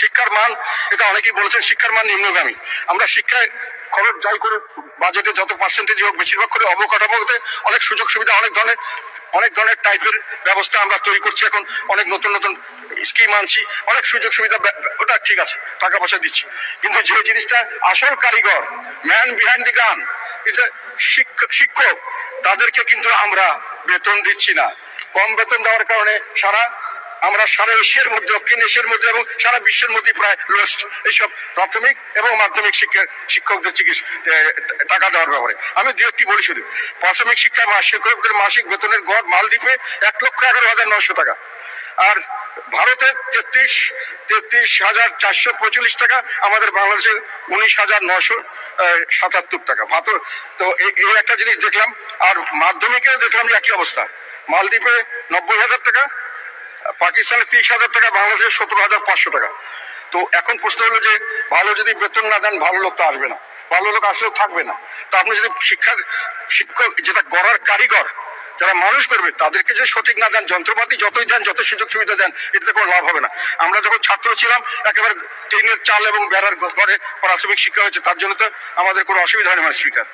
শিক্ষার মান, এটা অনেকেই বলেছেন শিক্ষার মান নিম্নগামী। আমরা শিক্ষায় খরচ যাই করে বাজেটে যত পার্সেন্টেজ হোক বেশিরভাগ করে অবকাঠামোতে অনেক সুযোগ সুবিধা, অনেক ধরনের টাইপের ব্যবস্থা আমরা তৈরি করছি। এখন অনেক নতুন নতুন স্কিম আনছি, অনেক সুযোগ সুবিধা, ওটা ঠিক আছে, টাকা পয়সা দিচ্ছি। কিন্তু যে জিনিসটা আসল কারিগর, ম্যান বিহাইন্ড দি গান, শিক্ষক, তাদেরকে কিন্তু আমরা বেতন দিচ্ছি না। কম বেতন দেওয়ার কারণে আমরা সারা এশিয়ার মধ্যে, দক্ষিণ এশিয়ার মধ্যে এবং সারা বিশ্বের মধ্যে প্রায় লোয়েস্ট এইসব প্রাথমিক এবং মাধ্যমিক শিক্ষকদের টাকা দেওয়ার ব্যাপারে। আমি দু একটি বলি শুধু। প্রাথমিক শিক্ষায় শিক্ষকদের মাসিক বেতনের গড় মালদ্বীপে 1,11,900 টাকা, আর ভারতে 33,445 টাকা, আমাদের বাংলাদেশে 19,977 টাকা। তো এই একটা জিনিস দেখলাম। আর মাধ্যমিকেও দেখলাম যে একই অবস্থা। মালদ্বীপে 90,000 টাকা, পাকিস্তানে 30,000 টাকা, বাংলাদেশে 17,500 টাকা। তো এখন প্রশ্ন হলো যে ভালো যদি বেতন না দেন ভালো লোক তো আসবে না, ভালো লোক আসলেও থাকবে না। তো আপনি যদি শিক্ষক যেটা গড়ার কারিগর, যারা মানুষ করবে, তাদেরকে যদি সঠিক না দেন, যন্ত্রপাতি যতই দেন, যত সুযোগ সুবিধা দেন, এটাতে কোনো লাভ হবে না। আমরা যখন ছাত্র ছিলাম একেবারে টিনের চাল এবং বেড়ার ঘরে প্রাথমিক শিক্ষা হয়েছে, তার জন্য তো আমাদের কোনো অসুবিধা হয়নি। মানে স্পিকার